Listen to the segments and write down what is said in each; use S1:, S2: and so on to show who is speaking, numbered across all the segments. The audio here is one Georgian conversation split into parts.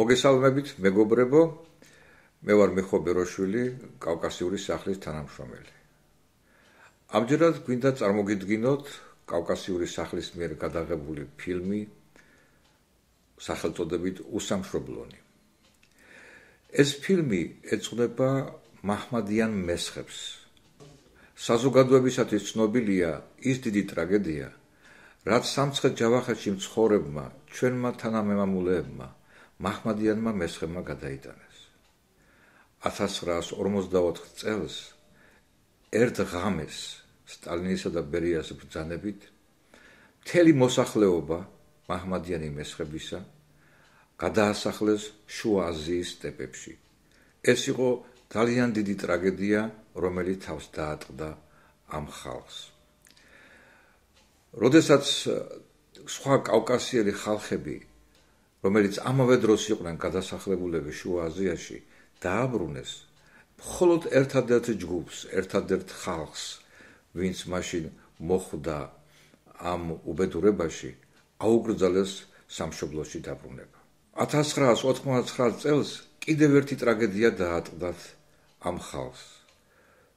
S1: მოგესალმებით, მეგობრებო, მე ვარ მიხო ბეროშვილი, კავკასიური სახლის თანამშრომელი. ამჯერად გვინდა წარმოგიდგინოთ კავკასიური სახლის მიერ გადაღებული ფილმი სახელწოდებით უსამშობლონი. ეს ფილმი ეძღვნება მაჰმადიან მესხებს. საზოგადოებისათვის ცნობილია ის დიდი ტრაგედია, რაც სამცხე-ჯავახეთში მცხოვრებმა ჩვენმა თანამემამულეებმა მაჰმადიანმა მესხებმა გადაიტანეს. 1954 წელს ერთ ღამეს სტალინისა და ბერიას ბრძანებით მთელი მოსახლეობა მაჰმადიანი მესხებისა გადაასახლეს შუა აზიის სტეპებში. ეს იყო ძალიან დიდი ტრაგედია, რომელიც თავს დაატყდა ამ ხალხს. როდესაც სხვა კავკასიელი ხალხები, რომელიც ამავე დროს იყვნენ გადასახლებულები შუა აზიაში, დააბრუნეს, მხოლოდ ერთადერთ ჯგუფს, ერთადერთ ხალხს, ვინც მაშინ მოხვდა ამ უბედურებაში, აუკრძალეს სამშობლოში დაბრუნება. 1999 წელს კიდევ ერთი ტრაგედია დაატყდათ ამ ხალხს.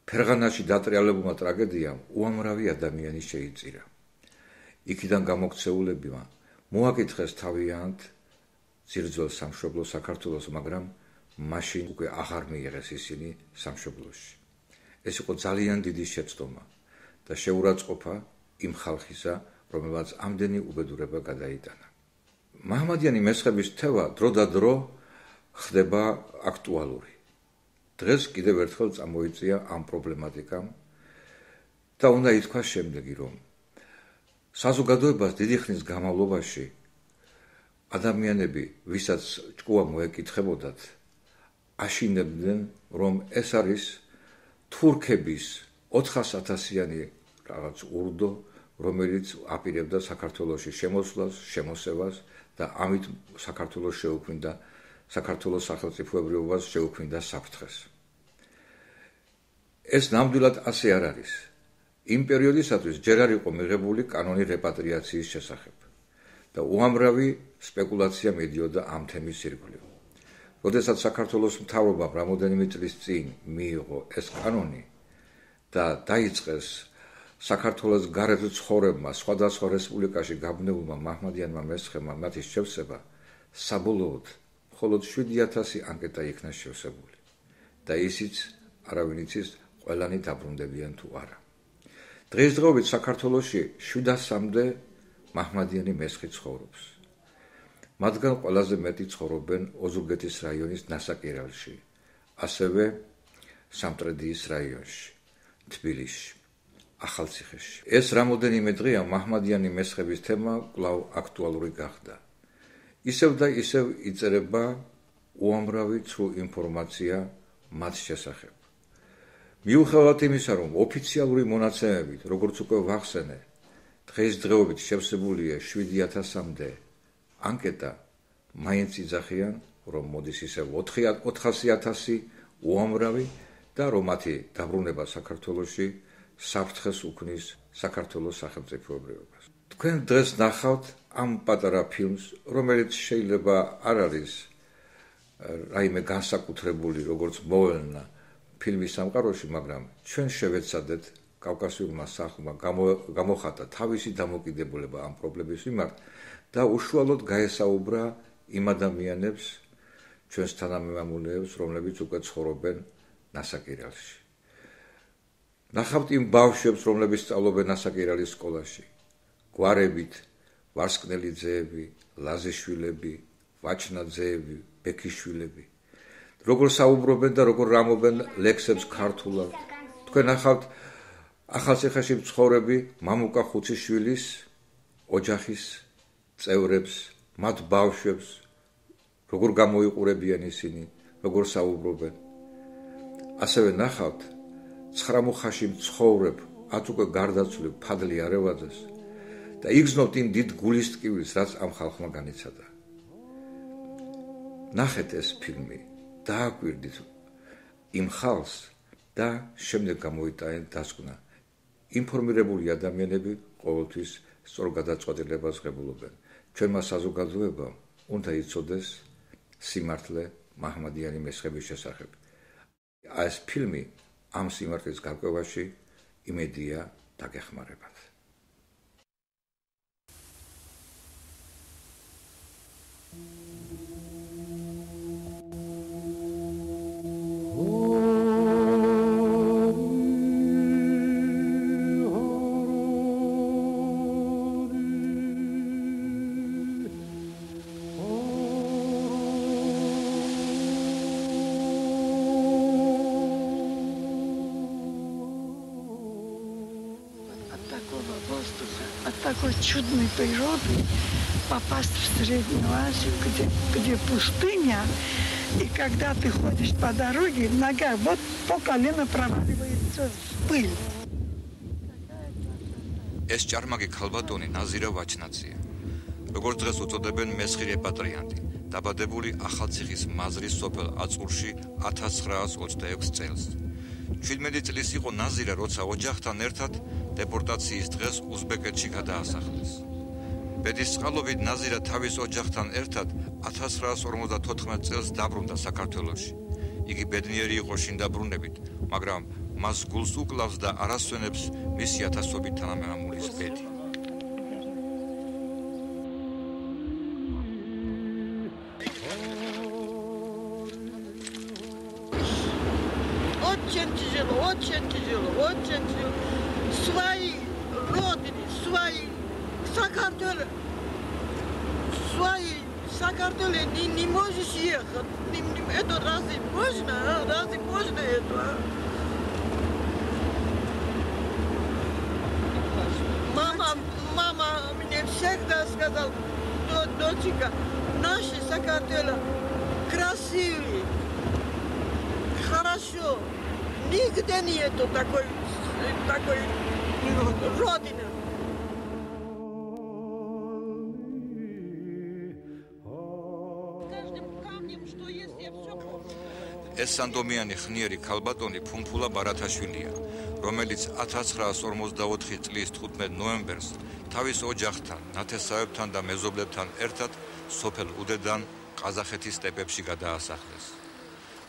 S1: ფერღანაში დატრიალებულმა ტრაგედიამ უამრავი ადამიანი შეიწირა. იქიდან გამოქცეულებმა მოაკითხეს თავიანთ ძირძველ სამშობლო საქართველოს, მაგრამ მაშინ უკვე აღარ მიიღეს ისინი სამშობლოში. ეს იყო ძალიან დიდი შეცდომა და შეურაცხყოფა იმ ხალხისა, რომელმაც ამდენი უბედურება გადაიტანა. მაჰმადიანი მესხების თემა დროდადრო ხდება აქტუალური. დღეს კიდევ ერთხელ წამოიწია ამ პრობლემატიკამ და უნდა ითქვას შემდეგი, რომ საზოგადოებას დიდი ხნის განმავლობაში ადამიანები, ვისაც ჭკუა მოეკითხებოდათ, აშინებდნენ, რომ ეს არის თურქების 400,000-იანი რაღაც ურდო, რომელიც აპირებდა საქართველოში შემოსვლას, შემოსევას და ამით საქართველოს შეუქმნიდა, საქართველოს სახელმწიფოებრიობას შეუქმნიდა საფრთხეს. ეს ნამდვილად ასე არ არის. იმ პერიოდისათვის ჯერ არ იყო მიღებული კანონი რეპატრიაციის შესახებ და უამრავი სპეკულაცია მიდიოდა ამ თემის ირგვლივ. როდესაც საქართველოს მთავრობამ რამოდენიმე წლის წინ მიიღო ეს კანონი და დაიწყეს საქართველოს გარეთ ცხოვრებმა სხვადასხვა რესპუბლიკაში გაბნეულმა მაჰმადიანმა მესხებმა მათი შევსება, საბოლოოდ მხოლოდ 7,000 ანკეტა იქნა შევსებული და ისიც არავინ იცის ყველანი დაბრუნდებიან თუ არა. დღესდღეობით საქართველოში 700-მდე მაჰმადიანი მესხი ცხოვრობს. მათგან ყველაზე მეტი ცხოვრობენ ოზურგეთის რაიონის ნასაკირალში, ასევე სამტრედიის რაიონში, თბილისში, ახალციხეში. ეს რამოდენიმე დღეა მაჰმადიანი მესხების თემა კვლავ აქტუალური გახდა. ისევ და ისევ იწერება უამრავი ცრუ ინფორმაცია მათ შესახებ. მიუხედავად იმისა, რომ ოფიციალური მონაცემებით, როგორც უკვე ვახსენე, დღესდღეობით შევსებულია 7,000-მდე ანკეტა, მაინც იძახიან, რომ მოდის ისევ 400,000 უამრავი და რომ მათი დაბრუნება საქართველოში საფრთხეს უქმნის საქართველოს სახელმწიფოებრიობას. თქვენ დღეს ნახავთ ამ პატარა ფილმს, რომელიც შეიძლება არ არის რაიმე განსაკუთრებული, როგორც მოვლენა ფილმის სამყაროში, მაგრამ ჩვენ შევეცადეთ კავკასიურმა სახლმა გამოხატა თავისი დამოკიდებულება ამ პრობლემის მიმართ და უშუალოდ გაესაუბრა იმ ადამიანებს, ჩვენს თანამემამულეებს, რომლებიც უკვე ცხოვრობენ ნასაკირალში. ნახავთ იმ ბავშვებს, რომლებიც სწავლობენ ნასაკირალის სკოლაში, გვარებით, ვარსკნელი ძეები, ლაზიშვილები, ვაჩნა ძეები, ბექიშვილები. როგორ საუბრობენ და როგორ რამობენ ლექსებს ქართულად. თქვენ ნახავთ ახალციხეში მცხოვრები მამუკა ხუციშვილის ოჯახის წევრებს, მათ ბავშვებს, როგორ გამოიყურებიან ისინი, როგორ საუბრობენ. ასევე ნახავთ 9 მუხაში მცხოვრებ, ათ უკვე გარდაცვლილ ფადლი არევაძეს და იგრძნობთ იმ დიდ გულის ტკივილს, რაც ამ ხალხმა განიცადა. ნახეთ ეს ფილმი, დააკვირდით იმ ხალხს და შემდეგ გამოიტანეთ დასკვნა. ინფორმირებული ადამიანები ყოველთვის სწორ გადაწყვეტილებას ღებულობენ. ჩვენმა საზოგადოებამ უნდა იცოდეს სიმართლე მაჰმადიანი მესხების შესახებ. ეს ფილმი ამ სიმართლის გარკვევაში იმედია დაგეხმარებათ.
S2: Такой чудной природы попасть в Среднюю Азию, где пустыня, и когда ты ходишь по дороге, нога вот по колено проваливается в пыль.
S3: ეს ჭარმაგი ქალბატონი ნაზირა ვაჩნაცია. როგორც დღეს უწოდებენ მესხი რეპატრიანტი, დაბადებული ახალციხის მაზრის სოფელ აწურში 1926 წელს. 17 წლის იყო ნაზირა, როცა ოჯახთან ერთად დეპორტაციის დღეს უზბეკეთში გადაასახლეს. ბედის წყალობით ნაზირა თავის ოჯახთან ერთად 1954 წელს დაბრუნდა საქართველოში. იგი ბედნიერი იყო შინდაბრუნებით, მაგრამ მას გულს უკლავს და არასვენებს მისი ათასობით თანამემამულის ბედი.
S2: Очень тяжело. Свои родины, свои Сакартвеле не можешь ехать. Это разве можно? Разве можно это? Мама мне всегда сказала, доченька, наши Сакартвеле красивые, хорошо. Нигде нету такой родины. Каждым камнем, что есть, я все помню.
S3: ეს სანდომიანი ხნიერი ქალბატონი ფუმფულა ბარათაშვილია, რომელიც 1954 წლის 15 ნოემბერს თავის ოჯახთან, ნათესავებთან და მეზობლებთან ერთად სოფელ უდედან ყაზახეთის სტეპებში გადაასახლეს.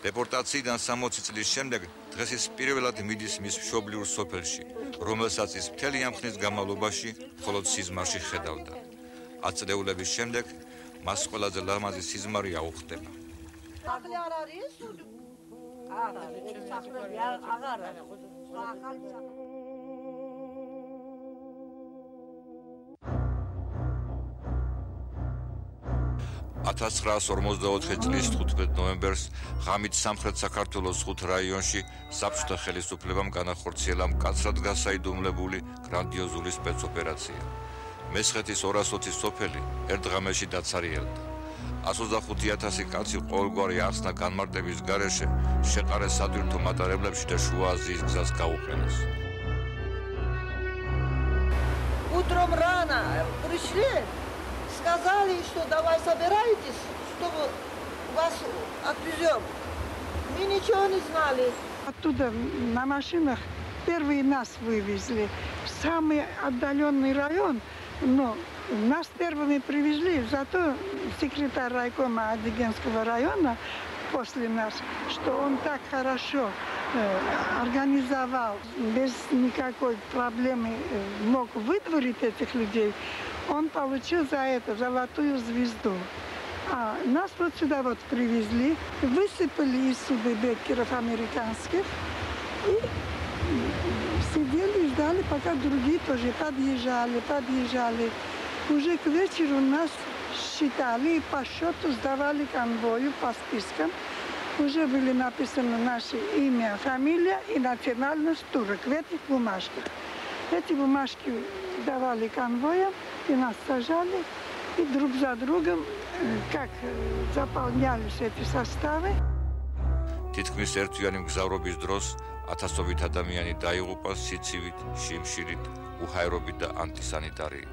S3: დეპორტაციიდან 60 წლის შემდეგ დღეს ის პირველად მიდის მის მშობლიურ სოფელში, რომელსაც ის მთელი ამ ხნის განმავლობაში მხოლოდ სიზმარში ხედავდა. 10 წლეულების შემდეგ მას ყველაზე ლამაზი სიზმარი აუხდება. ...1954 წლის 15 ნოემბერს ღამით სამხრეთ საქართველოს 5 რაიონში საბჭოთა ხელისუფლებამ განახორციელა მკაცრად გასაიდუმლებული გრანდიოზული სპეცოპერაცია. მესხეთის 220 სოფელი ერთ ღამეში დაცარიელდა. 125,000 კაცი ყოველგვარი ახსნა განმარტების გარეშე შეყარეს სატვირთო მატარებლებში და შუა აზიის გზას გაუყენეს.
S2: Утром рано пришли, сказали, что давай собирайтесь, чтобы вас отвезем. Мы ничего не знали. Оттуда на машинах первые нас вывезли в самый отдаленный район, но нас первыми привезли, зато секретарь райкома Адыгенского района после нас, что он так хорошо организовал, без никакой проблемы мог выдворить этих людей, он получил за это золотую звезду. А нас вот сюда вот привезли, высыпали из судебекеров американских и сидели и ждали, пока другие тоже подъезжали. Уже к вечеру нас считали и по счету сдавали конвою по спискам. Уже были написаны наше имя, фамилия и национальность турок в этих бумажках. Эти бумажки давали конвоям и нас сажали, и друг за другом, как заполнялись эти составы.
S3: თითქმის ერთვიანი მგზავრობის დროს ათასობით ადამიანი დაიღუპა სიცივით, შიმშილით, უჰაერობით და ანტისანიტარიით.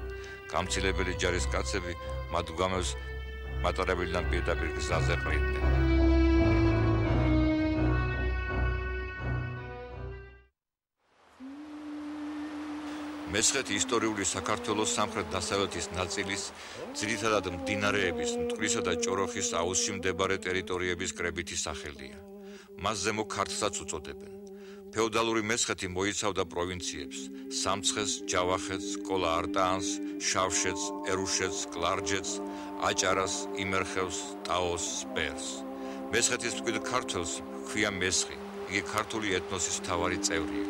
S3: გამცილებელი ჯარისკაცები მათ გვამებს მატარებელიდან პირდაპირ გზაზე ყრიდნენ. მესხეთი ისტორიული საქართველოს სამხრეთ-დასავლეთის ნაწილის, ძირითადად მდინარეების, მტკვრისა და ჭოროხის აუზში მდებარე ტერიტორიების კრებითი სახელია. მას ზემო ქართლსაც უწოდებენ. ფეოდალური მესხეთი მოიცავდა პროვინციებს: სამცხეს, ჯავახეთს, კოლა-არტაანს, შავშეთს, ერუშეთს, კლარჯეთს, აჭარას, იმერხევს, ტაოს, სპერს. მესხეთის მკვიდრ ქართველს ჰქვია მესხი, იგი ქართული ეთნოსის მთავარი წევრია.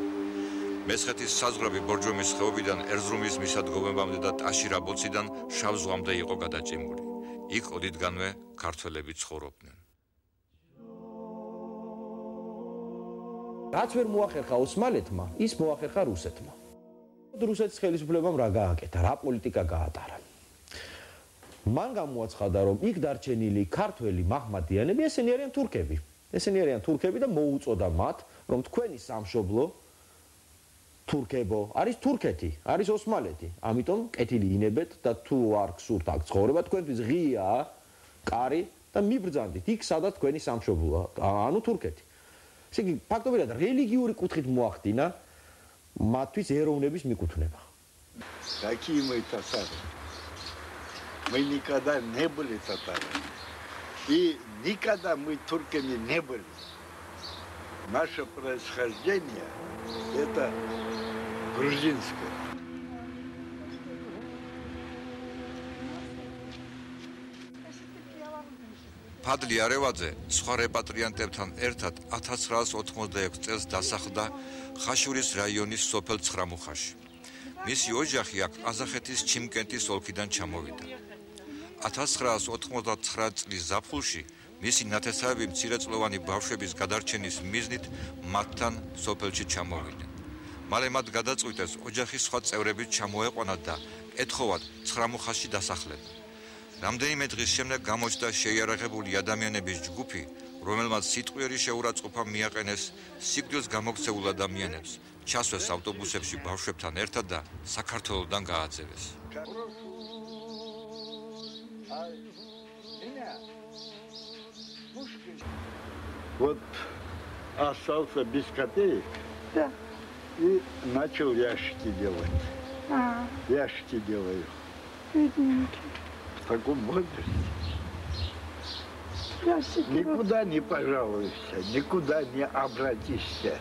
S3: მესხეთის საზღვრები ბორჯომის ხეობიდან ერზრუმის მისადგომებამდე და ტაში-რაბოციდან შავ ზღვამდე იყო გადაჭიმული. იქ ოდითგანვე ქართველები ცხოვრობდნენ.
S4: რაც ვერ მოახერხა ოსმალეთმა, ის მოახერხა რუსეთმა. რუსეთის ხელისუფლებამ რა გააკეთა, რა პოლიტიკა გაატარა. მან გამოაცხადა, რომ იქ დარჩენილი ქართველი მაჰმადიანები ესენი არიან თურქები. ესენი არიან თურქები და მოუწოდა მათ, რომ თქვენი სამშობლო თურქებო არის თურქეთი, არის ოსმალეთი. ამიტომ კეთილი ინებეთ და თუ არ გსურთ აქ ცხოვრება, თქვენთვის ღიაა კარი და მიბრძანდით იქ, სადაც თქვენი სამშობლოა, ანუ თურქეთი. ესე იგი, ფაქტობრივად რელიგიური კუთხით მოახდინა მათთვის ეროვნების მიკუთვნება.
S5: Какие мы татары? Мы никогда не были татарами. И никогда мы турками не были. Наше происхождение это грузинское.
S3: ფადლი არევაძე სხვა რეპატრიანტებთან ერთად 1986 წელს დასახლდა ხაშურის რაიონის სოფელ ცხრამუხაში. მისი ოჯახი აქ ყაზახეთის ჩიმკენტის ოლქიდან ჩამოვიდა. 1989 წლის ზაფხულში მისი ნათესავები მცირეწლოვანი ბავშვების გადარჩენის მიზნით მათთან სოფელში ჩამოვიდნენ. მალე მათ გადაწყვიტეს ოჯახის სხვა წევრები ჩამოეყვანათ და ეთხოვათ ცხრამუხაში დასახლება. რამდენიმე დღის შემდეგ გამოჩნდა შეიარაღებული ადამიანების ჯგუფი, რომელმაც სიტყვიერი შეურაცხყოფა მიაყენეს სიკვდილს გამოქცეულ ადამიანებს, ჩასვეს ავტობუსებში ბავშვებთან ერთად და საქართველოსდან გააძევეს.
S5: Вот остался без копеек и начал ящики делать. Ящики делаю. В таком возрасте. Никуда не пожалуешься, никуда не обратишься.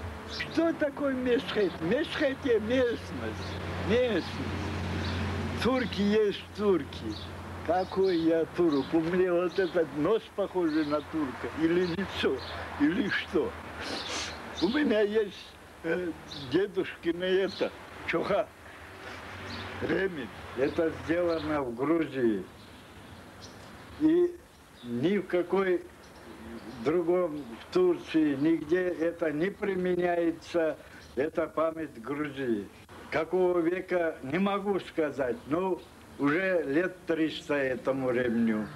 S5: Что такое Месхет? Месхет – местность. Местность. Турки есть турки. Какой я турок? У меня вот этот нос похожий на турка. Или лицо, или что. У меня есть дедушкина это, чуха, ремень. Это сделано в Грузии. И ни в какой другом, в Турции, нигде это не применяется. Это память Грузии. Какого века, не могу сказать, но уже лет 300 этому ремню.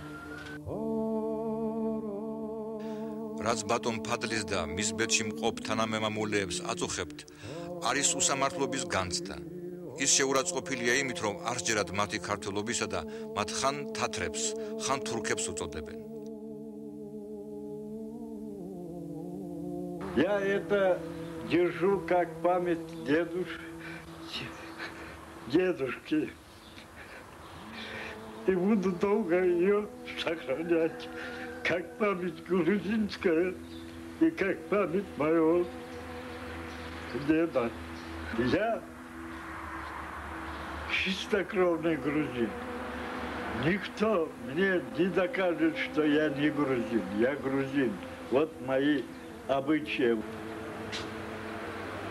S3: რაც ბატონ ფადლის და მის ბედში მყოფ თანამემამულეებს აწუხებთ, არის უსამართლობის განცდა. ის შეურაცხყოფილია იმით, რომ არ სჯერათ მათი ქართველობისა და მათ ხან თათრებს, ხან თურქებს уწოდებენ.
S5: Я это держу как память дедушки. И буду долго ее сохранять, как память грузинская и как память моего деда. Я чистокровный грузин. Никто мне не докажет, что я не грузин. Я грузин. Вот мои обычаи.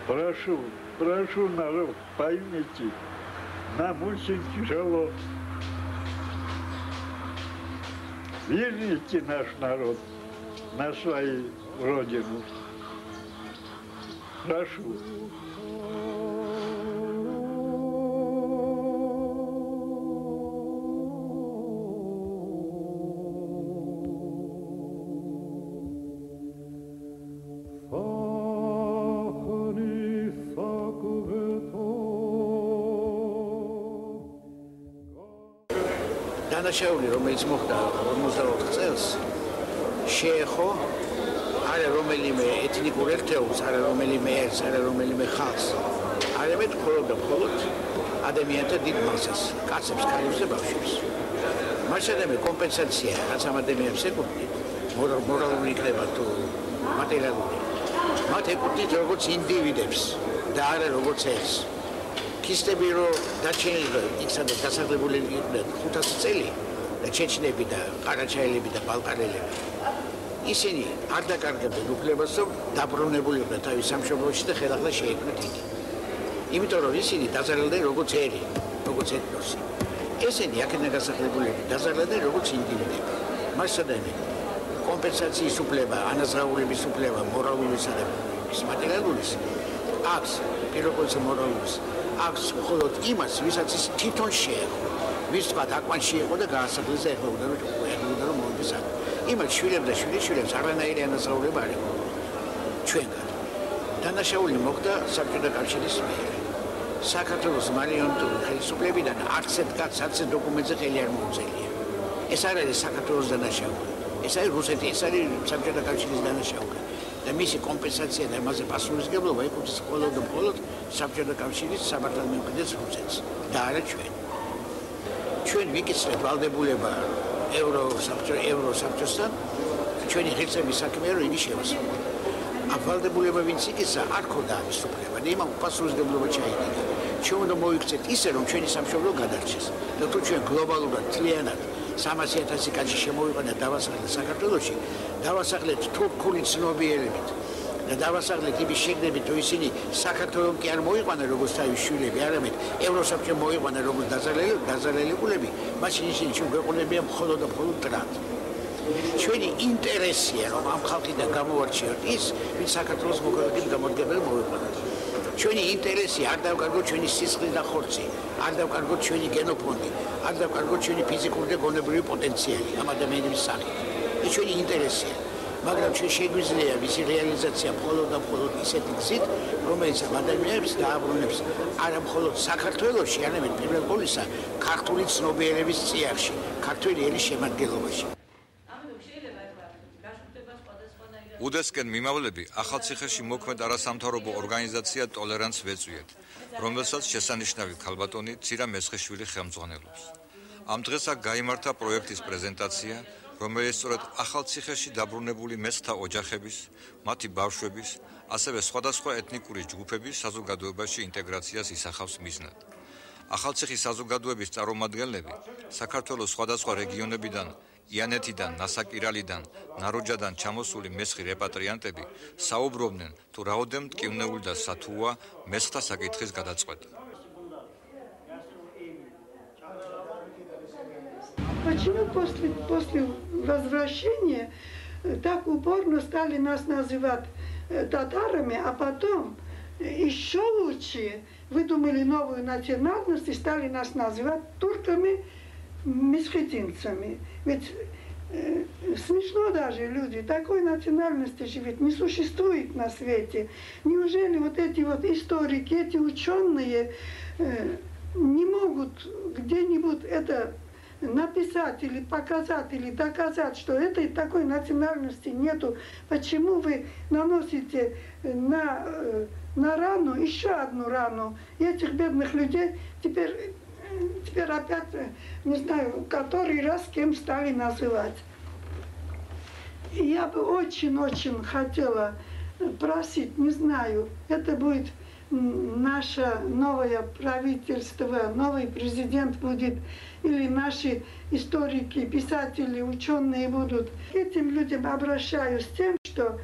S5: Прошу народ, поймите, нам очень тяжело. Верните наш народ на свою родину. Прошу.
S6: დანაშაული, რომელიც მოხდა 54 წელს, შეეხო არა რომელიმე ეთნიკურ ერთეულს, არა რომელიმე ერს, არა რომელიმე ხალხს, არამედ მხოლოდ ადამიანთა დიდ მასას, კაცებს, ქალებს და ბავშვებს. მასშტაბური კომპენსაცია რაც ამ ადამიანებს ეკუთვნით, მორალური იქნება თუ მატერიალური. მათ ეკუთვნით როგორც ინდივიდებს და არა როგორც ერთს. ქისტები რომ დაჩენილ იქ სადაც დასახლებული იყვნენ 500 წელი და ჩეჩნები და ყარაჩაელები და ბალყარელები. ისინი არ დაკარგებდნენ უფლებას, რომ დაბრუნებულიყვნენ თავის სამშობლოში და ხელახლა შეექმნათ იქ. იმიტომ რომ ისინი დაზარალდნენ როგორც ერი, როგორც ეთნოსი. ესენი აქედან დასახლებულები დაზარალდნენ როგორც ინდივიდები. მასშტაბები კომპენსაციის უფლება, ანაზღაურების უფლება, მორალურისა და მატერიალურის აქვს, პირობოც მორალურის აქვს მხოლოდ იმას, ვისაც ის თვითონ შეეხო. ვის თქვა აკვანში იყო და გაასახლეს და ეხლა უნდა რომ მოვიდეს აქ. იმას შვილებს და შვილიშვილებს არანაირი ანაზღაურება არ იყო ჩვენგან. დანაშაული მოხდა საბჭოთა კავშირის მიერ. საქართველოს მარიონეტული ხელისუფლებიდან არც ერთ კაცს არც ერთ დოკუმენტზე ხელი არ მოუწელია. ეს არ არის საქართველოს დანაშაული. ეს არის რუსეთი, ეს არის საბჭოთა კავშირის დანაშაული. და მისი კომპენსაცია და მასზე პასუხისმგებლობა ეკუთვნის მხოლოდ და მხოლოდ საბჭოთა კავშირის სამართალმიმკვიდრეს რუსეთს და არა ჩვენ. ჩვენ ვიკისრებთ ვალდებულება ევროსაბჭოსთან, ჩვენი ღირსების საქმეა რომ იგი შევასრულოთ. ამ ვალდებულება ვინც იკისრა არ ქონდა ამის უფლება და იმამ პასუხისმგებლობა ჩაიგდო. ჩვენ უნდა მოიქცეთ ისე რომ ჩვენი სამშობლო გადარჩეს და თუ ჩვენ გლობალურად თლიანად 300,000 კაცი შემოვიყვანეთ დავასახლეთ საქართველოში, დავასახლეთ თურქული ცნობიერებით და დავასახლეთ იმის შეგნებით, რომ ისინი საქართველოს კი არ მოიყვანა როგორც თავის შვილები, არამედ ევროსაბჭო მოიყვანა როგორც დაზარალებულები, მაშინ ისინი ჩვენ გვეყოლებიან მხოლოდ და მხოლოდ ტრად. ჩვენი ინტერესია რომ ამ ხალხიდან გამოვარჩიოთ ის, ვინც საქართველოს მოქალაქედ გამოდგენილ მოიყვანათ. ჩვენი ინტერესი არ დავკარგოთ ჩვენი სისხლი და ხორცი, არ დავკარგოთ ჩვენი გენოფონდი, არ დავკარგოთ ჩვენი ფიზიკური და გონებრივი პოტენციალი ამ ადამიანების სახით. ეს ჩვენი ინტერესია. მაგრამ ჩვენ შეგვიძლია მისი რეალიზაცია მხოლოდ და მხოლოდ ისეთი გზით, რომელიც ადამიანებს დააბრუნებს არა მხოლოდ საქართველოში, არამედ პირველ ყოვლისა ქართული ცნობიერების წიაღში, ქართველი ენის შემადგენლობაში.
S3: უდესკენ მიმავლები ახალციხეში მოქმედ არასამთავრობო ორგანიზაცია ტოლერანს ვეწვიეთ, რომელსაც შესანიშნავი ქალბატონი ცირა მესხეშვილი ხელმძღვანელობს. ამ დღეს აქ გაიმართა პროექტის პრეზენტაცია, რომელიც სწორედ ახალციხეში დაბრუნებული მესხთა ოჯახების, მათი ბავშვების, ასევე სხვადასხვა ეთნიკური ჯგუფების საზოგადოებაში ინტეგრაციას ისახავს მიზნად. ახალციხის საზოგადოების წარმომადგენლები საქართველოს სხვადასხვა რეგიონებიდან, იანეთიდან, ნასაკირალიდან, ნაროჯადან ჩამოსული მესხი რეპატრიანტები საუბრობდნენ, თუ რაოდენ მტკივნეული და სათუა მესხთა საკითხის გადაწყვეტა.
S2: Почему после возвращения так упорно стали нас называть татарами, а потом еще лучше выдумали новую национальность и стали нас называть турками, месхетинцами. Ведь смешно даже люди, такой национальности живет, не существует на свете. Неужели вот эти вот историки, эти ученые не могут где-нибудь это написать или показать, или доказать, что этой такой национальности нету? Почему вы наносите на рану еще одну рану? И этих бедных людей теперь опять, не знаю, который раз кем стали называть. И я бы очень-очень хотела просить, не знаю, это будет наше новое правительство, новый президент будет, или наши историки, писатели, ученые будут. Этим людям обращаюсь с тем, что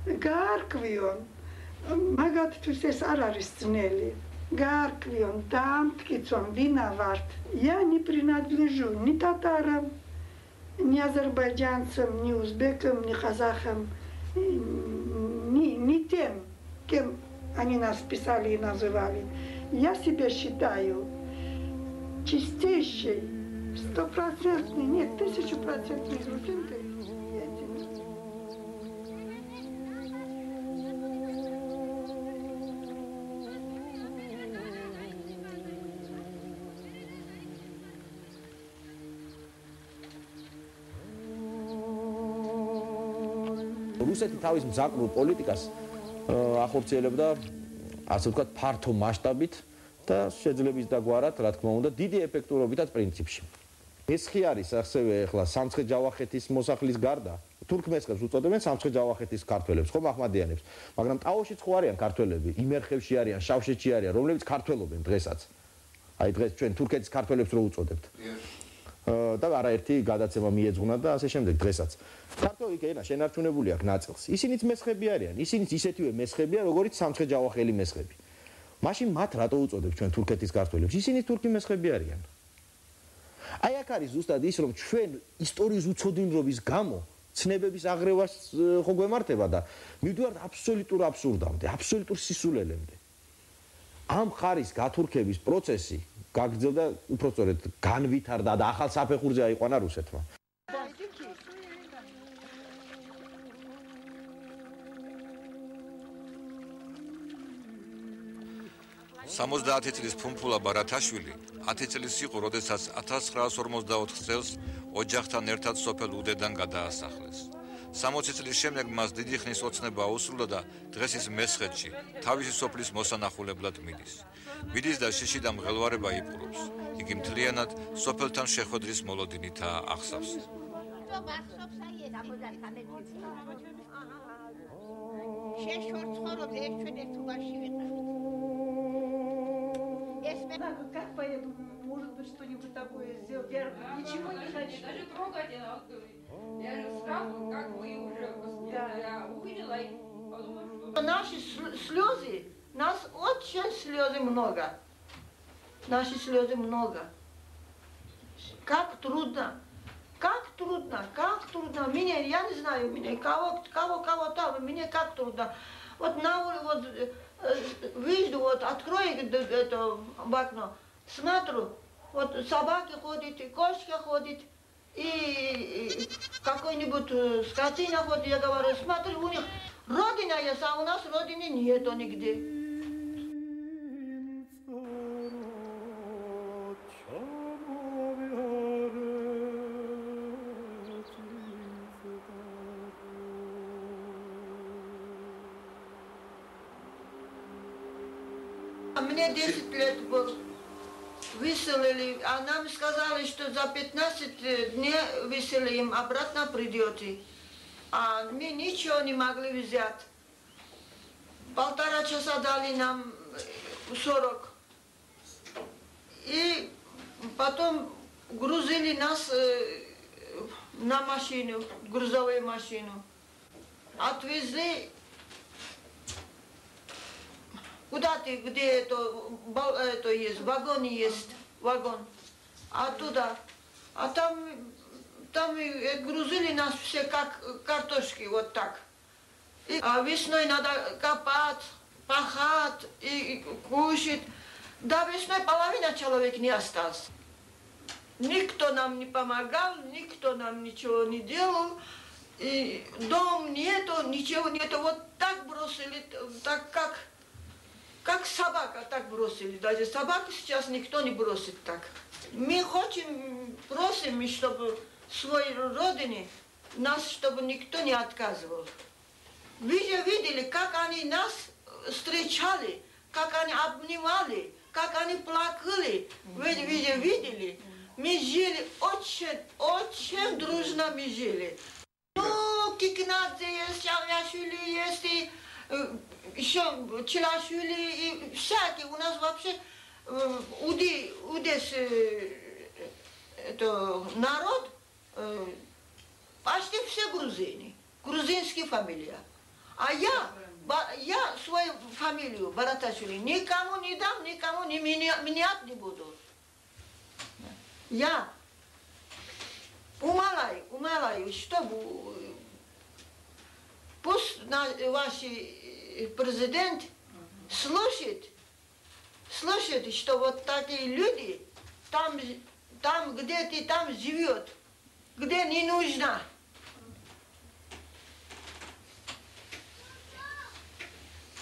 S2: Гарквион, магатвисес араристнели, Гарквион, Дамткицон, Виноват. Я не принадлежу ни татарам, ни азербайджанцам, ни узбекам, ни казахам, ни тем, кем они нас писали и называли. Я себя считаю чистейшей, 100%, нет, 1000% грузинкой.
S4: რუსეთი თავის მზაკრულ პოლიტიკას ახორციელებდა, ასე ვთქვათ, ფართო მასშტაბით და შეძლების დაგვარად, რა თქმა უნდა, დიდი ეფექტურობითაც პრინციპში. მესხი არის ასევე ახლა სამცხე-ჯავახეთის მოსახლის გარდა თურქმესხებს უწოდებენ სამცხე-ჯავახეთის ქართველებს, ხო მაჰმადიანებს, მაგრამ ტაოში ხო არიან ქართველები, იმერხევში არიან, შავშეთში არიან, რომლებიც ქართველობენ დღესაც. აი დღეს ჩვენ თურქეთის ქართველებს რო უწოდებთ. და არაერთი გადაცემა მიეძღვნა და ასე შემდეგ დღესაც. ქართველი კი ენა შენარჩუნებული აქვს ნაწილს. ისინიც მესხები არიან, ისინიც ისეთივე მესხებია, როგორიც სამცხე-ჯავახელი მესხები. მაშინ მათ რატო უწოდებთ ჩვენ თურქეთის ქართველებს? ისინიც თურქი მესხები არიან. აი აქ არის ზუსტად ის, რომ ჩვენ ისტორიის უცოდინრობის გამო ცნებების აღრევას ხო გვემართება და მივდივართ აბსოლუტურ აბსურდამდე, აბსოლუტურ სისულელემდე. ამ ხარის გათურქების პროცესი გაგრძელდა უფრო სწორედ განვითარდა და ახალ საფეხურზე აიყვანა რუსეთმა.
S3: 70 წლის ფუმფულა ბარათაშვილი 10 წლის იყო, როდესაც 1944 წელს ოჯახთან ერთად სოფელ უდედან გადაასახლეს. 60 წლის შემდეგ მას დიდი ხნის ოცნება აუსრულა და დღეს ის მესხეთში თავისი სოფლის მოსანახულებლად მიდის. მიდის და შიში და მღელვარება იპყრობს. იგი მთლიანად სოფელთან შეხვედრის მოლოდინითაა ახსავს.
S2: Как поеду, может быть, что-нибудь такое сделать? Я ничего не хочу.
S7: Даже трогательно, говорит. Я же сразу, как бы уже я увидела и подумала, что...
S2: Наши слезы, нас очень слезы много. Наши слезы много. Как трудно. Как трудно, как трудно. Меня, я не знаю, меня, кого там, мне как трудно. Вот на вот выйду, вот открою это в окно, смотрю, вот собаки ходят, кошка ходит, и какой-нибудь скотина ходит, я говорю, смотри, у них родина есть, а у нас родины нету нигде. Мне 10 лет был, выселили, а нам сказали, что за 15 дней выселим, обратно придете. А мы ничего не могли взять. 1,5 часа дали нам 40. И потом грузили нас на машину, грузовую машину. Отвезли куда-то, где это есть, вагон есть, вагон. Оттуда. А там грузили нас все как картошки, вот так. А весной надо копать, пахать и кушать. Да весной половина человек не осталось. Никто нам не помогал, никто нам ничего не делал. И дом нету, ничего нету. Вот так бросили, так как собака так бросили. Даже собаку сейчас никто не бросит так. Мы просим, чтобы своей родине нас, чтобы никто не отказывал. Вы же видели, как они нас встречали, как они обнимали, как они плакали. Вы же видели. Мы жили очень дружно мы жили. Ну, Кикнадзе есть, Чавляшвили есть, и еще Челашвили, и всякие. У нас вообще Удес это народ, почти все грузины, грузинские фамилии. А я свою фамилию Бараташвили никому не дам, никому не менять не буду. Я умоляю, чтобы пусть ваш президент слушает, что вот такие люди там где ты там живет, где не нужно.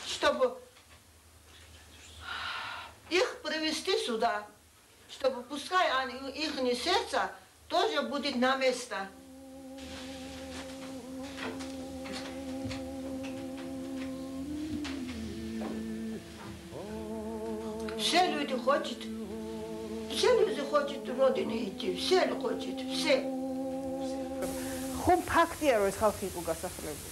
S2: Чтобы их привести сюда, чтобы пускай их сердце тоже будет на место.
S8: Все люди хотят. Все люди хотят родины идти. Все хотят. Все.
S9: ხომ ფაქტია რომ ეს ხალხი იყო გასახლებული.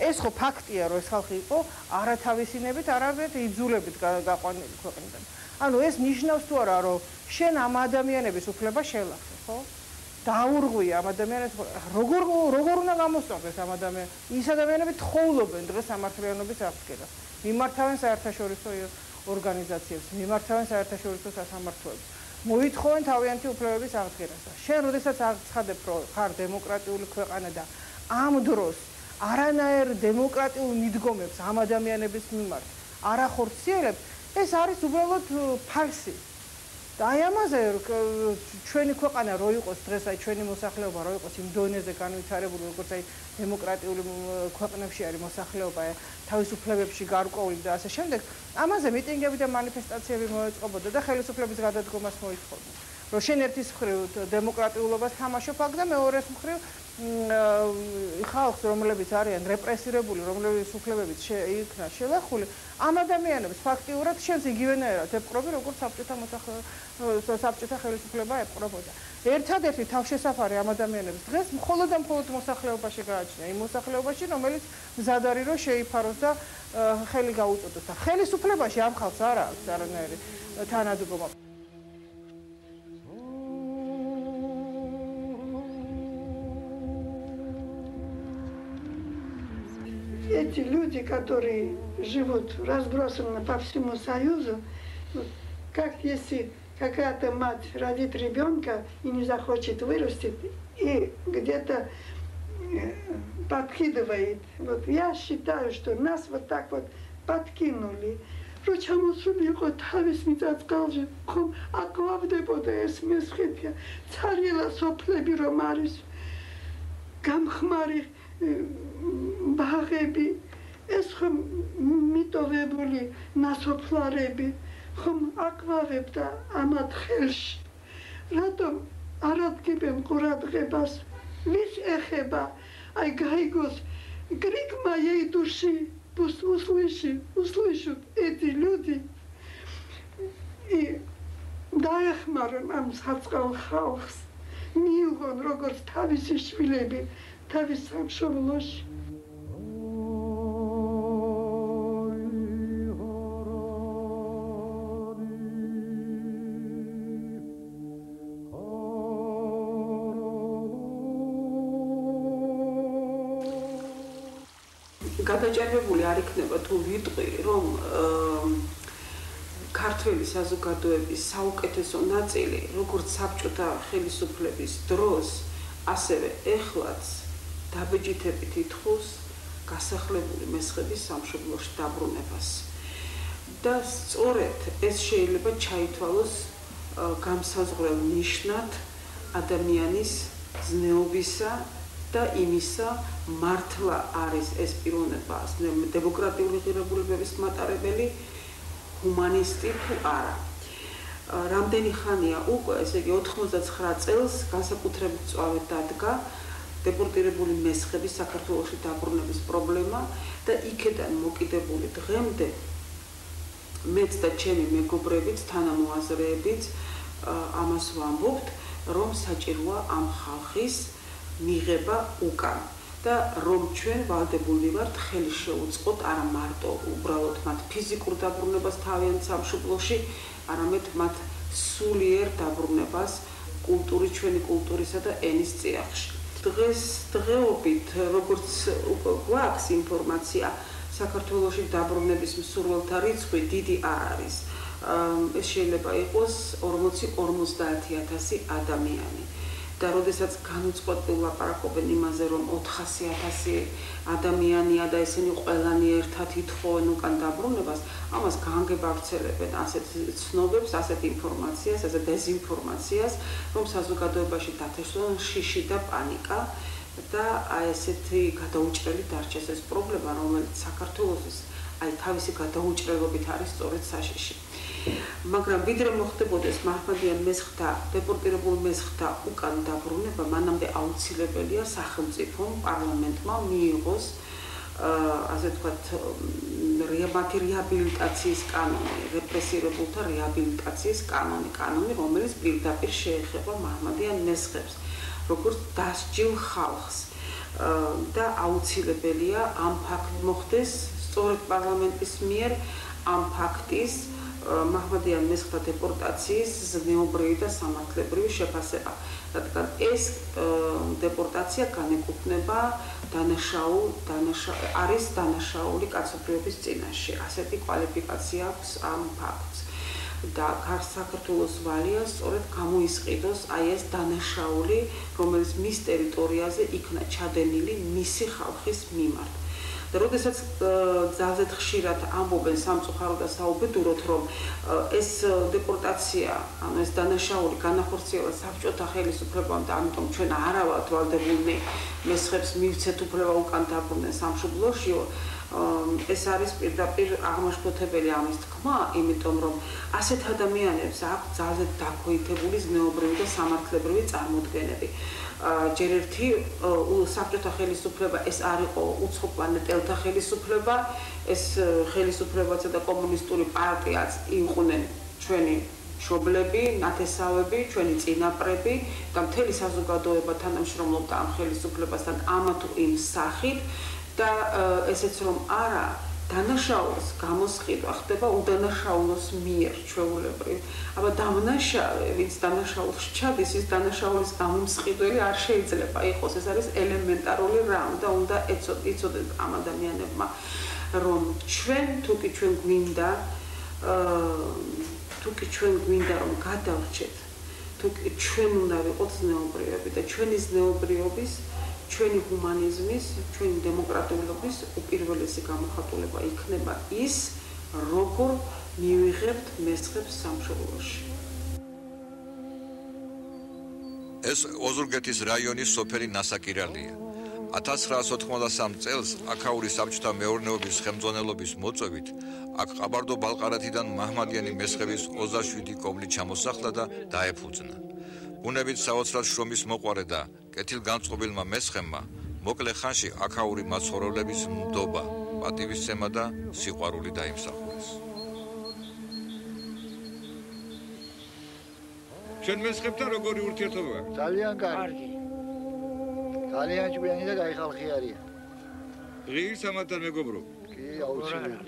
S9: ეს ხო ფაქტია რომ ეს ხალხი იყო არათავისინებით, არამედ იძულებით გაყვანილი ქვეყნიდან. ანუ ეს ნიშნავს თუ არა რომ შენ ამ ადამიანების უფლება შელახე, ხო? დაურღვია ამ ადამიანებს როგორ უნდა გამოსწორდეს ამ ადამიანს? ის ადამიანები თხოვლობენ დღეს სამართლიანობის აღდგენას. მიმართავენ საერთაშორისო ორგანიზაციებს, მიმართავენ საერთაშორისო სასამართლოებს. მოითხოვენ თავიანთი უფლებების აღდგენას. შენ როდესაც აცხადებ რომ ხარ დემოკრატიული ქვეყანა და ამ დროს არანაირ დემოკრატიულ მიდგომებს ამ ადამიანების მიმართ არ ახორციელებ, ეს არის უბრალოდ ფალსი. და აი ამაზე ჩვენი ქვეყანა რო იყოს დღეს აი ჩვენი მოსახლეობა რო იყოს იმ დონეზე განვითარებული როგორც აი დემოკრატიული ქვეყნებში არის მოსახლეობა თავისუფლებებში გარკვეული და ასე შემდეგ ამაზე მიტინგები და მანიფესტაციები მოეწყობოდა და ხელისუფლების გადადგომას მოითხოვდა რომ შენ ერთის მხრივ დემოკრატიულობას თამაშობ აქ და მეორეს მხრივ ხალხს რომლებიც არიან რეპრესირებული რომლებიც უფლებებით იქნა შელახული ამ ადამიანებს ფაქტიურად შენს იგივენაირად ეპყრობი როგორც საბჭოთა ხელისუფლება ეპყრობოდა ერთადერთი თავშესაფარი ამ ადამიანებს დღეს მხოლოდ და მხოლოდ მოსახლეობაში გააჩნია იმ მოსახლეობაში რომელიც მზად არის რომ შეიფაროს და ხელი გაუწოდოს და ხელისუფლებაში ამ ხალხს არ აქვს არანაირი თანადგომა
S2: Эти люди, которые живут разбросанно по всему Союзу, как если какая-то мать родит ребенка и не захочет вырастить, и где-то подкидывает. Вот я считаю, что нас вот так вот подкинули. Ручамусули იყო თავის მიწა-წყალში, ხომ აკლავდებოდა ეს მესხეთია. ცარიელა სოფლები რომ არის გამხმარი ბაღები, ეს ხომ მიტოვებული ნასოფლარები, ხომ აყვავებდა ამათ ხელში. რატომ არ ადგებენ ყურადღებას? ვის ეხება? აი გაიგოს, крик моей души, пусть услышат эти люди. И დაეხმარონ ამ საწყალ ხალხს, მიიღონ როგორც თავისი შვილები თავის სამშობლოში.
S10: გადაჭერებული არ იქნება თუ ვიტყვი რომ ქართველი საზოგადოების საუკეთესო ნაწილი როგორც საბჭოთა ხელისუფლების დროს ასევე ეხლაც დაბეჭდებით ითხოვს გასახლებული მესხების სამშობლოში დაბრუნებას და სწორედ ეს შეიძლება ჩაითვალოს გამსაზღვრელ ნიშნად ადამიანის ზნეობისა და იმისა მართლა არის ეს პიროვნება დემოკრატიული ღირებულებების მატარებელი ჰუმანისტი თუ არა რამდენი ხანია უკვე ესე იგი 99 წელს განსაკუთრებით წვავედ დადგა დეპორტირებული მესხების საქართველოში დაბრუნების პრობლემა და იქედან მოკიდებული დღემდე მეც და ჩემი მეგობრებიც თანამოაზრეებიც ამას ვამბობთ რომ საჭიროა ამ ხალხის მიღება უკან და რომ ჩვენ ვალდებულნი ვართ ხელი შეუწყოთ არა მარტო უბრალოდ მათ ფიზიკურ დაბრუნებას თავიანთ სამშობლოში არამედ მათ სულიერ დაბრუნებას ჩვენი კულტურისა და ენის წიაღში დღეობით როგორც გვაქვს ინფორმაცია საქართველოში დაბრუნების მსურველთა რიცხვი დიდი არ არის ეს შეიძლება იყოს 40-50000 ადამიანი და როდესაც განუწყვეტლად ლაპარაკობენ იმაზე რომ 400,000 ადამიანია და ესენი ყველანი ერთად ითხოვენ უკან დაბრუნებას ამას გაანგებავცელებენ ასეთ ცნობებს ასეთ ინფორმაციას ასეთ დეზინფორმაციას რომ საზოგადოებაში დათესვან შიში და პანიკა და აი ესეთი გადაუჭრელი დარჩეს ეს პრობლემა რომელიც საქართველოს აი თავისი გადაუჭრელობით არის სწორედ საშიში მაგრამ ვიდრე მოხდებოდეს მაჰმადიან მესხთა დეპორტირებულ მესხთა უკან დაბრუნება მანამდე აუცილებელია სახელმწიფომ პარლამენტმა მიიღოს ასე ვთქვათ, მათი რეაბილიტაციის კანონი, რეპრესირებულთა რეაბილიტაციის კანონი, რომელიც პირდაპირ შეეხება მაჰმადიან მესხებს, როგორც დასჯილ ხალხს. და აუცილებელია ამ ფაქტს მოხდეს სწორედ პარლამენტის მიერ ამ ფაქტის მაჰმადიან მესხთა დეპორტაციის ზნეობრივი და სამართლებრივი შეფასება. რადგან ეს დეპორტაცია განეკუთვნება არის დანაშაული კაცობრიობის წინაშე. ასეთი კვალიფიკაცია აქვს ამ ფაქტს. და საქართველოს ვალია სწორედ გამოისყიდოს აი ეს დანაშაული, რომელიც მის ტერიტორიაზე იქნა ჩადენილი მისი ხალხის მიმართ. და როდესაც ძალზედ ხშირად ამბობენ სამწუხაროდ და საუბედუროდ, რომ ეს დეპორტაცია, ანუ ეს დანაშაული განახორციელა საბჭოთა ხელისუფლებამ და ამიტომ ჩვენ არ ავალთ ვალდებულნი მესხებს მივცეთ უფლება უკან დაბრუნდნენ სამშობლოშიო, ეს არის პირდაპირ აღმაშფოთებელი ამის თქმა, იმიტომ რომ ასეთ ადამიანებს აქვს ძალზედ დაქვეითებული ზნეობრივი და სამართლებრივი წარმოდგენები. ჯერ ერთი საბჭოთა ხელისუფლება ეს არ იყო უცხო პლანეტელთა ხელისუფლება, ეს ხელისუფლებაცა და კომუნისტური პარტიაც იყვნენ ჩვენი მშობლები, ნათესავები, ჩვენი წინაპრები და მთელი საზოგადოება თანამშრომლობდა ამ ხელისუფლებასთან ამა თუ იმ სახით და ესეც რომ არა დანაშაულს გამოსყიდვა ხდება უდანაშაულოს მიერ ჩვეულებრივ. აბა დამნაშავე, ვინც დანაშაულს ჩადის, ის დანაშაულის გამომსყიდველი არ შეიძლება იყოს. ეს არის ელემენტარული რამ და უნდა იცოდეთ ამ ადამიანებმა, რომ ჩვენ თუკი ჩვენ გვინდა რომ გადავრჩეთ, თუკი ჩვენ უნდა ვიყოთ ზნეობრიობები და ჩვენი ზნეობრიობის ჩვენი ჰუმანიზმის, ჩვენი დემოკრატიულობის უპირველესი გამოხატულება იქნება ის, როგორ მივიღებთ მესხებს სამშობლოში.
S3: ეს ოზურგეთის რაიონის სოფელი ნასაკირალია. 1993 წელს აქაური საბჭოთა მეურნეობის ხელმძღვანელობის მოწვევით აქ ყაბარდო-ბალყარათიდან მაჰმადიანი მესხების 27 კომლი ჩამოსახლა და დაეფუძნა. ბუნებით საოცრად შრომის მოყვარე და კეთილგანწყობილმა მესხებმა მოკლე ხანში აქაური მაცხოვრებლების ნდობა, პატივისცემა და სიყვარული დაიმსახურეს.
S1: ჩვენ მესხებთან როგორი ურთიერთობა გაქვთ?
S5: ძალიან კარგი. ძალიან ჭკვიანი და კაი ხალხი არიან.
S1: ღირს ამათთან მეგობრობ?
S5: კი, აუცილებლად.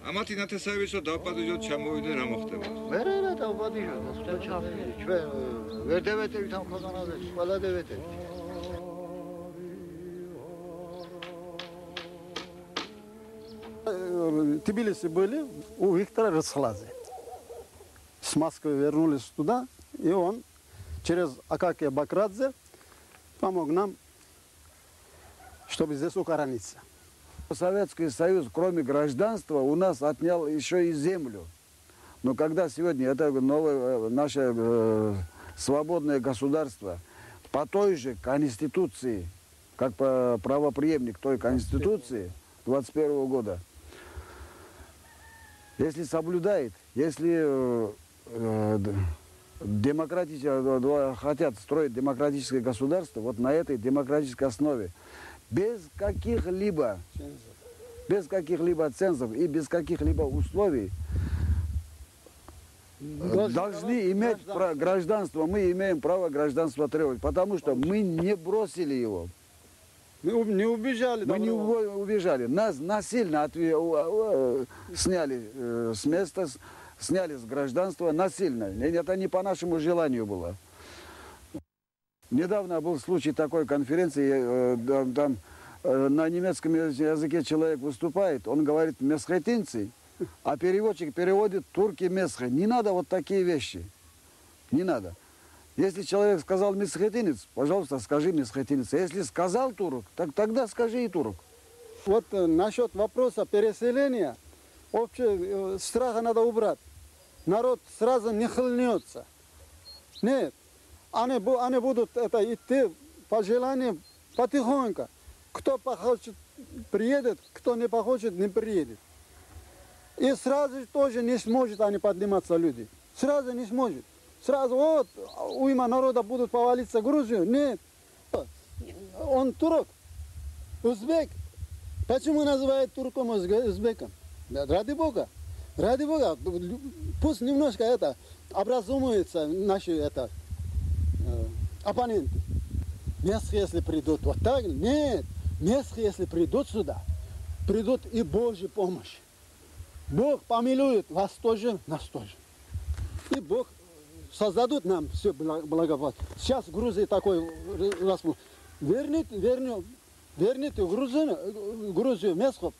S1: ამათი ნათესავებისო დავპატიჟოთ ჩამოვიდნენ რა მოხდება?
S5: ვერა დავპატიჟოთ, ჩვენ ვერ დევეტებით ამ ქვეყანაზე, ყველა დევეტებით.
S11: Тбилиси были у Виктора Рыцхладзе. С Москвы вернулись туда, и он через Акакия Бакрадзе помог нам, чтобы здесь укорониться.
S12: Советский Союз, кроме гражданства, у нас отнял еще и землю. Но когда сегодня это новое наше свободное государство по той же Конституции, как правопреемник той Конституции 21 года, если соблюдает, если хотят строить демократическое государство, вот на этой демократической основе, без каких-либо цензов и без каких-либо условий должны иметь гражданство. Мы имеем право гражданства требовать, потому что мы не бросили его.
S11: Мы не убежали.
S12: Мы не убежали. Нас насильно сняли с места, сняли с гражданства насильно. Это не по нашему желанию было. Недавно был случай такой конференции, там на немецком языке человек выступает, он говорит «месхетинцы», а переводчик переводит «турки месхе». Не надо вот такие вещи. Не надо. Если человек сказал месхетинец, пожалуйста, скажи месхетинец. Если сказал турок, так тогда скажи и турок.
S11: Вот насчет вопроса переселения, вообще страха надо убрать. Народ сразу не хлынется. Нет. Они будут идти по желанию потихоньку. Кто похочет, приедет, кто не похочет, не приедет. И сразу тоже не сможет они подниматься, люди. Сразу не сможет. Сразу вот уйма народа будут повалиться в Грузию. Нет. Он турок, узбек, Почему называют турком узбеком? Ради Бога. Ради Бога. Пусть немножко это образумывается наши оппоненты. Мест, если придут вот так, нет. Мест, если придут сюда, придут и Божья помощь. Бог помилует вас тоже, нас тоже. И Бог создадут нам все благополучие. Сейчас в Грузии такой расплод. Верните Грузию, Месхов,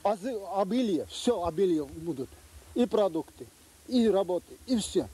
S11: обилие, все обилие будут. И продукты, и работы, и все.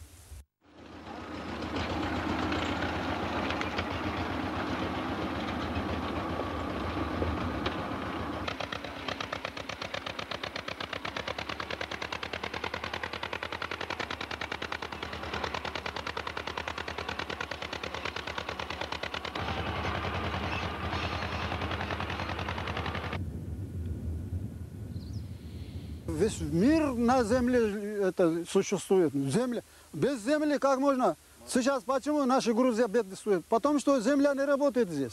S11: Весь мир на земле это существует. Земля. Без земли как можно? Сейчас почему наша Грузия бедствует? Потому что земля не работает здесь.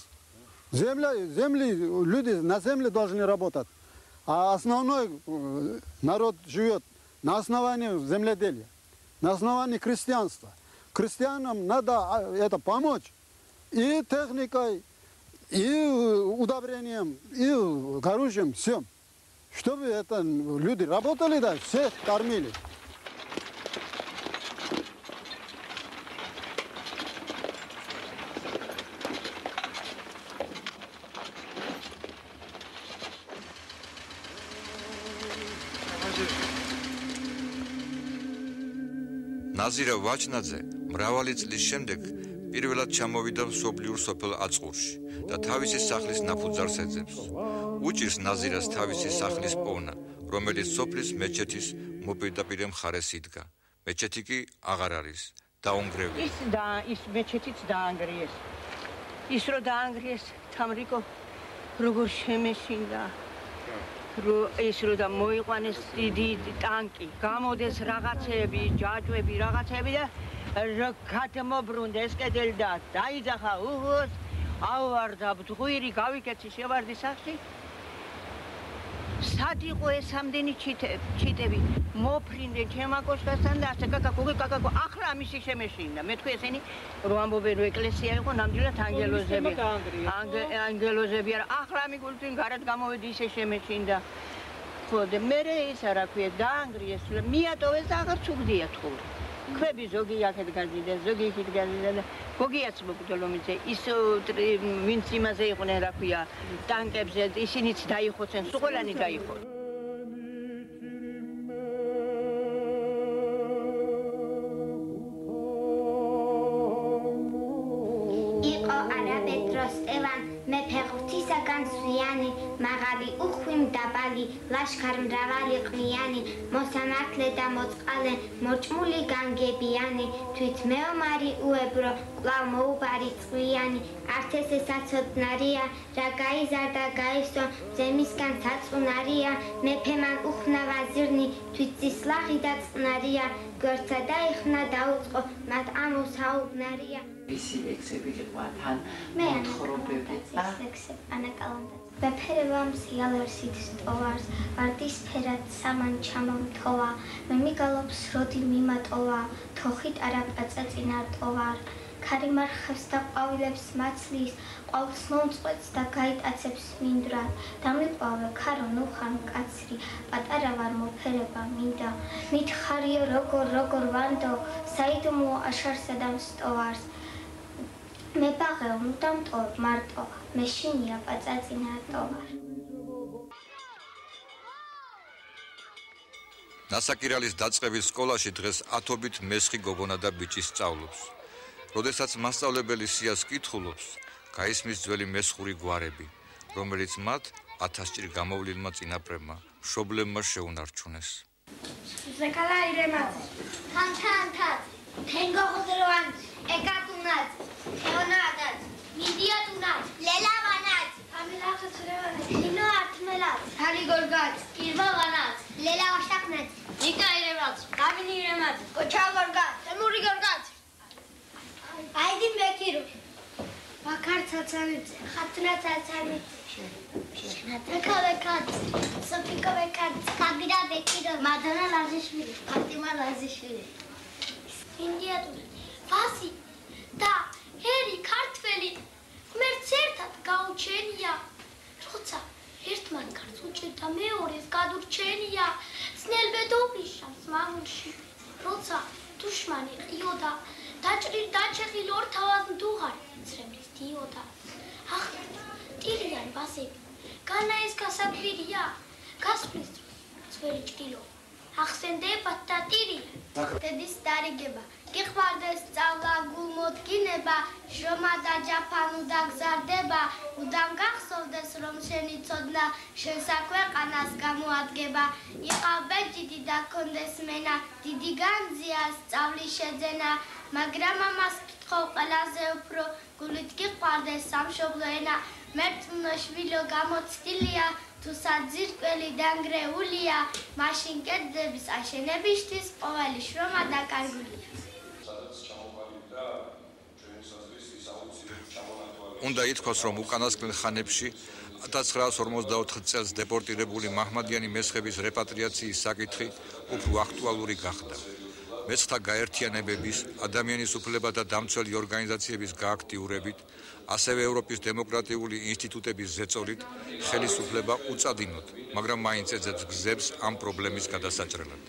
S11: Люди на земле должны работать. А основной народ живет на основании земледелия, на основании крестьянства. Крестьянам надо это помочь и техникой, и удобрением, и оружием, всем. Чтобы это люди работали, да, всех кормили.
S3: ნაზირა ვაჩნაძე მრავალი წლის შემდეგ პირველად ჩამოვიდა მსოფლიურ სოფელ აწყურში და თავისი სახლის ნაფუძარს ეძებს. უჭირს ნაზირას თავისი სახლის პოვნა, რომელიც სოფლის მეჩეთის მოპირდაპირე მხარეს იდგა. მეჩეთი კი აღარ არის, დაუნგრევია.
S8: ის მეჩეთიც დაანგრიეს. ის რო დაანგრიეს, თამრიკო როგორ შემეშინდა. ის რო და მოიყვანეს დიდი ტანკი, გამოდეს რაღაცები, ჯაჭვები, რაღაცები და გადმობრუნდეს კედელი და დაიძახა უღოს, ავარდა ბძღვირი, გავიკეცი შევარდი სახში. სად იყო ეს ამდენი ჩიტები? მოფრინდნენ ჩემა კოშკასთან და ასე კაკაკო, ახლა ამისი შემეშინდა. მე თქვი ესენი რო ამბობენ რომ ეკლესია იყო, ნამდვილად ანგელოზები არა. ახლა მიგულთვინ გარეთ გამოვედი ისე შემეშინდა. ხო და მერე ის რა ქვია დაანგრიეს, მიატოვეს და აღარ ჩუგდია თხური. ქვები ზოგი აქეთ გაძიდა, ზოგი იქით გაძიდა და გოგიაც მოგდოლომიძე ის ვინც იმაზე იყვნენ რა ქვია ტანკებზე ისინიც დაიხოცენ, სულ ყველანი დაიხო.
S13: იყო არაბედროს ევან მეფე ღვთისაგან სვიანი მაღალი უხვი მდაბალი ლაშქარ მრავალი ყმიანი მოსამართლე და მოწყალე მოჭმული განგებიანი თვით მეომარი უებრო კვლავ მოუბარი წვიანი არც ესე საცოდნარია რა გაიზარდა გაისო ძემისგან საწუნარია მეფე მან უხნა ვაზირნი თვით წისლაღი და წყნარია გვერდსა დაიხნა დაუწყო მათ ამოსაუბნარია
S14: ვისი ლექსები იყო თან მოთხრობები და
S13: ლექსები ანაკალონდა ვეფერებამ სიალერსით სტოვარს ვარდისფერად სამან ჩამომთოვა მე მიგალობს როდი მიმატოვა თოხით არაპაწაწინა ტოვარ ქარიმარხებს და ყვავილებს მაცლის ყვავილს მომწყვეტს და გაიტაცებს მინდვრად დამიყვავე ქარო ნუხან კაცრი პატარა ვარ მოფერება მინდა მითხარიო როგორ ვანდო საიდუმო აშარსა და სტოვარს მე ბაღეო მუდამტო მარტო მე შინია პაწაწინა ტოვარ
S3: ნასაკირალის დაწყების სკოლაში დღეს ათობით მესხი გოგონა და ბიჭი სწავლობს. როდესაც მასწავლებელი სიას კითხულობს, გაისმის ძველი მესხური გვარები, რომელიც მათ 1000 ჭირ გამოვლილმა წინაპრებმა, მშობლებმა შეუნარჩუნეს.
S13: ზეკალა ირემაც, თანთანთად, თენგოღოდროვან, ეკატუნად, თეონადად, მიდიატუნად, ლელავანად, ამილახაცრევანად, ხინო ართმელად, თალიგორგად, კირბავანად, ლელავაშაკნად, ნიკა ირემაც, გამინი ირემაც, კოჩაგორგად, თემური გორგად, აიდი მეკირო, ვაქარ ცაცანიძე, ხათნა ცაცანიძე, ნატაკავე კაცი, სოფიკავე კაცი, კაბირა ბეკირო, მადონა ლაზიშვილი, ფატიმა ლაზიშვილი. ინდიატური, ვასი და ერი ქართველი ღმერთს ერთად გაუჩენია, როცა ერთმან კარს უჭერდა მეორეს გადურჩენია, ძნელბედობიშავს მამულში, როცა დუშმანი ყიოდა, დაჭრილ ორთავად მდუღარი ცრემლის დიოდა. ახლა ტირიან ბასები, განა ეს გასაკვირია, გასვლის დროს ძველი ჭრილო, ახსენდებათ და ტირიან. დედის დარიგება, გიყვარდეს სწავლა გულმოდგინება, შრომა და ჯაფანუ დაგზარდება, უდამ გახსოვდეს რომ შენი ცოდნა შენ საქვეყანას გამოადგება. იყავ ბეჭიდი და კონდეს მენა, დიდი განძია სწავლის შეძენა, მაგრამ ამას კითხო ყველაზე უფრო, გულით გიყვარდეს სამშობლო ენა. მერწმუნო შვილო გამოცდილია, თუ საძირკველი დანგრეულია, მაშინ კერძების აშენებისთვის ყოველი შრომა დაკარგულია.
S3: უნდა ითქვას, რომ უკანასკნელ ხანებში 1954 წელს დეპორტირებული მაჰმადიანი მესხების რეპატრიაციის საკითხი უფრო აქტუალური გახდა. მესხთა გაერთიანებების, ადამიანის უფლებათა დამცველი ორგანიზაციების გააქტიურებით, ასევე ევროპის დემოკრატიული ინსტიტუტების ზეწოლით ხელისუფლება უწადინოდ, მაგრამ მაინც ეძებს გზებს ამ პრობლემის გადასაჭრელად.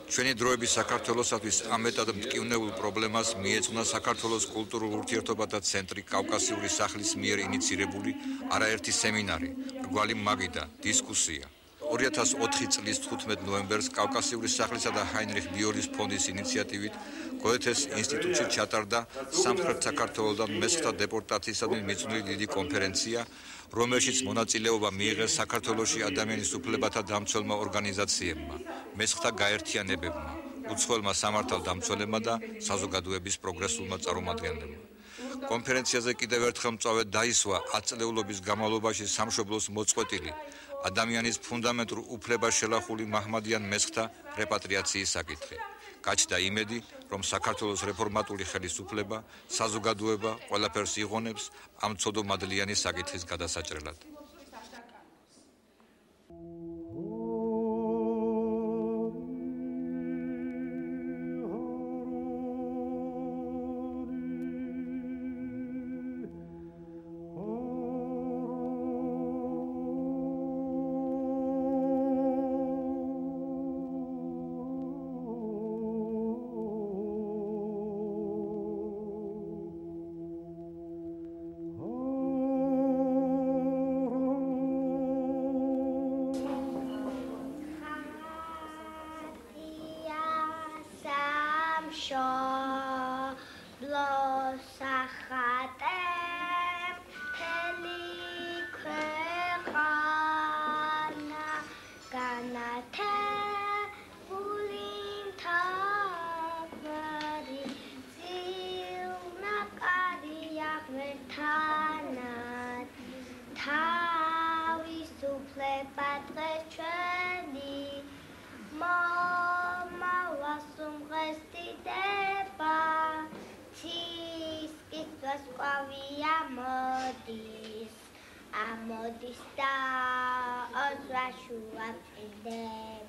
S3: ჩვენი დროების საქართველოსათვის ამ მეტად მტკივნეულ პრობლემას მიეძღვნა საქართველოს კულტურულ ურთიერთობათა ცენტრი კავკასიური სახლის მიერ ინიცირებული არაერთი სემინარი, რგვალი მაგი და დისკუსია. 2004 წლის 15 ნოემბერს კავკასიური სახლისა და ჰაინრიხ ბიორის ფონდის ინიციატივით გოეთეს ინსტიტუტში ჩატარდა სამხრეთ საქართველოდან მესხთა დეპორტაციისადმი მიძღვნილი დიდი კონფერენცია, რომელშიც მონაწილეობა მიიღეს საქართველოში ადამიანის უფლებათა დამცველმა ორგანიზაციებმა, მესხთა გაერთიანებებმა, უცხოელმა სამართალ დამცველებმა და საზოგადოების პროგრესულმა წარმომადგენლებმა. კონფერენციაზე კიდევ ერთხელ მწვავედ დაისვა 10 წლეულობის განმავლობაში სამშობლოს მოწყვეტილი ადამიანის ფუნდამენტურ უფლებას შელახული მაჰმადიან მესხთა რეპატრიაციის საკითხი. გაჩნდა იმედი, რომ საქართველოს რეფორმატული ხელისუფლება, საზოგადოება ყველაფერს იღონებს ამ ცოდომადლიანი საკითხის გადასაჭრელად.
S13: Amodista, osra shua pidek.